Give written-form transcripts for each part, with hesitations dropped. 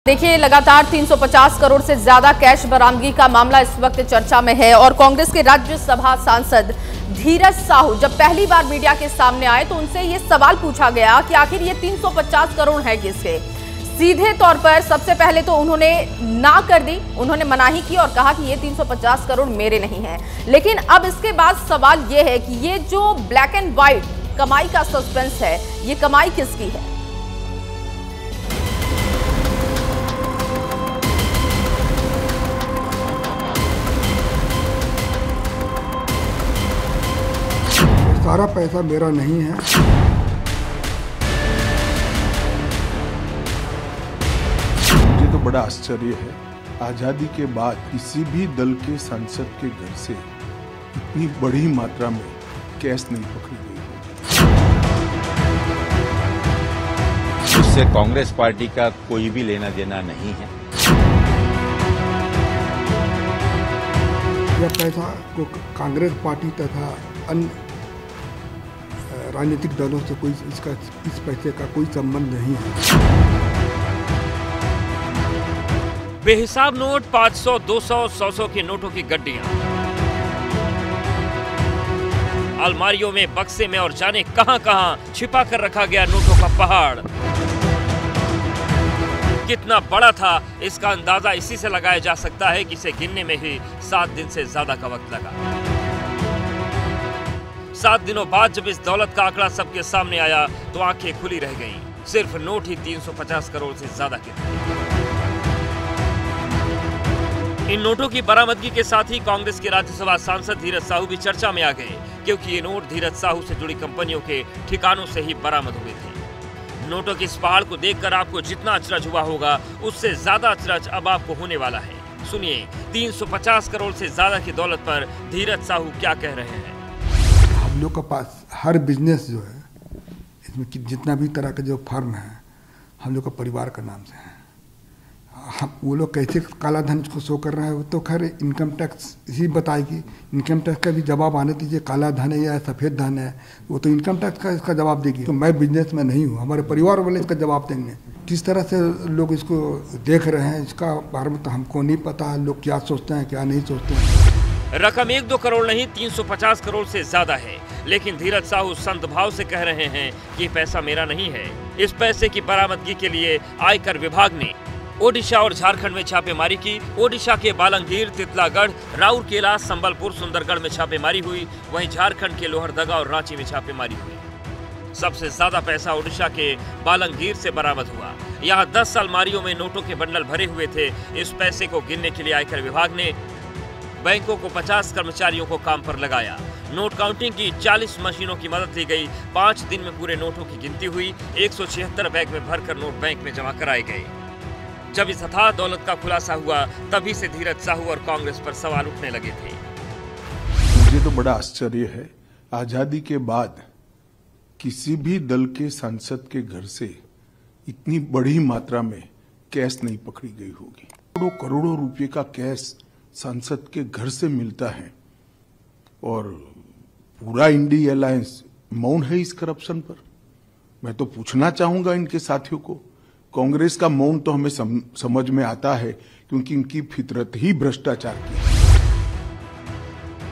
देखिए, लगातार 350 करोड़ से ज्यादा कैश बरामदगी का मामला इस वक्त चर्चा में है और कांग्रेस के राज्यसभा सांसद धीरज साहू जब पहली बार मीडिया के सामने आए तो उनसे ये सवाल पूछा गया कि आखिर ये 350 करोड़ है किसके। सीधे तौर पर सबसे पहले तो उन्होंने ना कर दी, उन्होंने मनाही की और कहा कि ये 350 करोड़ मेरे नहीं है। लेकिन अब इसके बाद सवाल ये है कि ये जो ब्लैक एंड व्हाइट कमाई का सस्पेंस है, ये कमाई किसकी है? सारा पैसा मेरा नहीं है। मुझे तो बड़ा आश्चर्य है, आजादी के बाद किसी भी दल के सांसद के घर से इतनी बड़ी मात्रा में कैश नहीं पकड़ी गई होगी। इससे कांग्रेस पार्टी का कोई भी लेना देना नहीं है। यह पैसा को कांग्रेस पार्टी तथा अन्य राजनीतिक दलों से कोई इस पैसे का कोई संबंध नहीं है। बेहिसाब नोट, 500, 200, 100 के नोटों की गड्डियां, अलमारियों में, बक्से में और जाने कहां-कहां छिपा कर रखा गया नोटों का पहाड़। कितना बड़ा था इसका अंदाजा इसी से लगाया जा सकता है कि इसे गिनने में ही 7 दिन से ज्यादा का वक्त लगा। 7 दिनों बाद जब इस दौलत का आंकड़ा सबके सामने आया तो आंखें खुली रह गईं। सिर्फ नोट ही 350 करोड़ से ज्यादा के थे। इन नोटों की बरामदगी के साथ ही कांग्रेस के राज्यसभा सांसद धीरज साहू भी चर्चा में आ गए, क्योंकि ये नोट धीरज साहू से जुड़ी कंपनियों के ठिकानों से ही बरामद हुए थे। नोटों की इस पहाड़ को देखकर आपको जितना अचरज हुआ होगा, उससे ज्यादा अचरज अब आपको होने वाला है। सुनिए 350 करोड़ से ज्यादा की दौलत पर धीरज साहू क्या कह रहे हैं। हम लोग के पास हर बिजनेस जो है, इसमें जितना भी तरह का जो फर्म है, हम लोग का परिवार का नाम से है। हम वो लोग कैसे काला धन को शो कर रहे हैं वो तो खैर इनकम टैक्स ही बताएगी। इनकम टैक्स का भी जवाब आने दीजिए, काला धन है या सफ़ेद धन है, वो तो इनकम टैक्स का इसका जवाब देगी। तो मैं बिजनेस में नहीं हूँ, हमारे परिवार वाले इसका जवाब देंगे। किस तरह से लोग इसको देख रहे हैं इसका बारे में तो हमको नहीं पता, लोग क्या सोचते हैं क्या नहीं सोचते हैं। रकम 1-2 करोड़ नहीं, 350 करोड़ से ज्यादा है। लेकिन धीरज साहू संत भाव से कह रहे हैं कि पैसा मेरा नहीं है। इस पैसे की बरामदगी के लिए आयकर विभाग ने ओडिशा और झारखंड में छापेमारी की। ओडिशा के बालंगीर, तितलागढ़, राउरकेला, संबलपुर, सुंदरगढ़ में छापेमारी हुई। वहीं झारखंड के लोहरदगा और रांची में छापेमारी हुई। सबसे ज्यादा पैसा ओडिशा के बालंगीर से बरामद हुआ। यहाँ 10 अलमारियों में नोटों के बंडल भरे हुए थे। इस पैसे को गिनने के लिए आयकर विभाग ने बैंकों को 50 कर्मचारियों को काम पर लगाया। नोट काउंटिंग की 40 मशीनों की मदद ली गई। 5 दिन में पूरे नोटों की गिनती हुई। 176 बैग में भरकर नोट बैंक में जमा कराए गए। जब इस अथाह दौलत का खुलासा हुआ तभी से धीरज साहू और कांग्रेस पर सवाल उठने लगे थे। मुझे तो बड़ा आश्चर्य है, आजादी के बाद किसी भी दल के सांसद के घर से इतनी बड़ी मात्रा में कैश नहीं पकड़ी गई होगी। करोड़ों रुपए का कैश सांसद के घर से मिलता है और पूरा इंडिया अलायंस मौन है इस करप्शन पर। मैं तो पूछना चाहूंगा इनके साथियों को, कांग्रेस का मौन तो हमें समझ में आता है क्योंकि इनकी फितरत ही भ्रष्टाचार की है।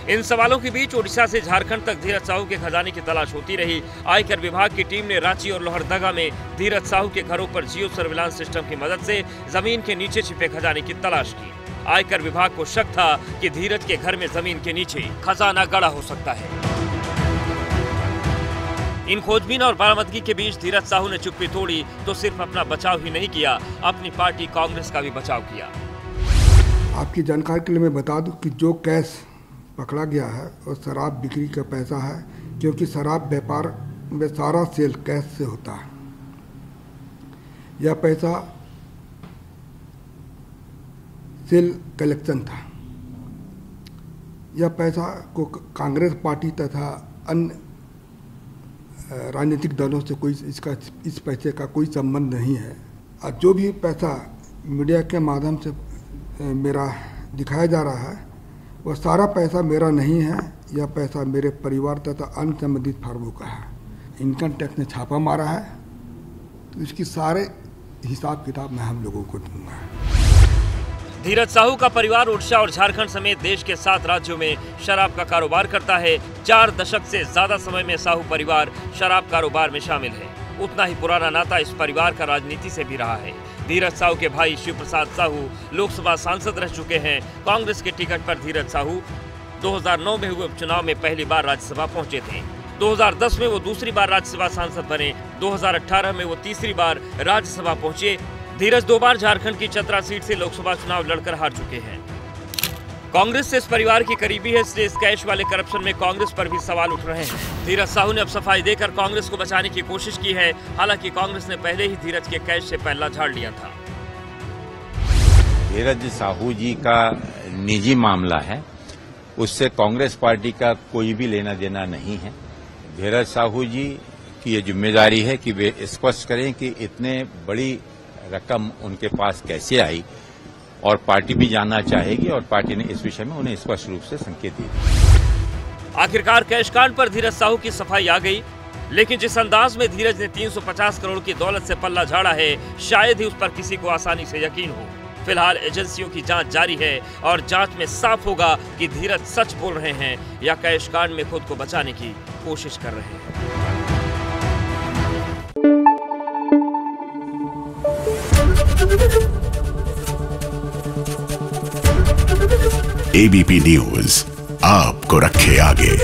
इन सवालों के बीच ओडिशा से झारखंड तक धीरज साहू के खजाने की तलाश होती रही। आयकर विभाग की टीम ने रांची और लोहरदगा में धीरज साहू के घरों पर जियो सर्विलांस सिस्टम की मदद से जमीन के नीचे छिपे खजाने की तलाश की। आयकर विभाग को शक था कि धीरज के घर में जमीन के नीचे खजाना गड़ा हो सकता है। इन खोजबीन और बरामदगी के बीच धीरज साहू ने चुप्पी तोड़ी तो सिर्फ अपना बचाव ही नहीं किया, अपनी पार्टी कांग्रेस का भी बचाव किया। आपकी जानकारी के लिए मैं बता दूं कि जो कैश पकड़ा गया है वो शराब बिक्री का पैसा है, क्योंकि शराब व्यापार में सारा सेल कैश से होता है। यह पैसा सेल कलेक्शन था। यह पैसा को कांग्रेस पार्टी तथा अन्य राजनीतिक दलों से कोई इस पैसे का कोई संबंध नहीं है। और जो भी पैसा मीडिया के माध्यम से मेरा दिखाया जा रहा है वह सारा पैसा मेरा नहीं है। यह पैसा मेरे परिवार तथा अन्य संबंधित फर्मों का है। इनकम टैक्स ने छापा मारा है तो इसकी सारे हिसाब किताब मैं हम लोगों को दूंगा। धीरज साहू का परिवार उड़ीसा और झारखंड समेत देश के 7 राज्यों में शराब का कारोबार करता है। 4 दशक से ज्यादा समय में साहू परिवार शराब कारोबार में शामिल है। उतना ही पुराना नाता इस परिवार का राजनीति से भी रहा है। धीरज साहू के भाई शिव प्रसाद साहू लोकसभा सांसद रह चुके हैं। कांग्रेस के टिकट पर धीरज साहू 2009 में हुए उपचुनाव में पहली बार राज्यसभा पहुंचे थे। 2010 में वो दूसरी बार राज्यसभा सांसद बने। 2018 में वो तीसरी बार राज्यसभा पहुंचे। धीरज 2 बार झारखंड की चतरा सीट से लोकसभा चुनाव लड़कर हार चुके हैं। कांग्रेस से इस परिवार की करीबी है, इसलिए इस कैश वाले करप्शन में कांग्रेस पर भी सवाल उठ रहे हैं। धीरज साहू ने अब सफाई देकर कांग्रेस को बचाने की कोशिश की है। हालांकि कांग्रेस ने पहले ही धीरज के कैश से पल्ला झाड़ लिया था। धीरज साहू जी का निजी मामला है, उससे कांग्रेस पार्टी का कोई भी लेना देना नहीं है। धीरज साहू जी की ये जिम्मेदारी है कि वे स्पष्ट करें कि इतने बड़ी रकम उनके पास कैसे आई, और पार्टी भी जानना चाहेगी और पार्टी ने इस विषय में उन्हें स्पष्ट रूप से संकेत दिए। आखिरकार कैश कांड पर धीरज साहू की सफाई आ गई, लेकिन जिस अंदाज में धीरज ने 350 करोड़ की दौलत से पल्ला झाड़ा है, शायद ही उस पर किसी को आसानी से यकीन हो। फिलहाल एजेंसियों की जांच जारी है और जांच में साफ होगा कि धीरज सच बोल रहे हैं या कैश कांड में खुद को बचाने की कोशिश कर रहे हैं। एबीपी न्यूज आपको रखे आगे।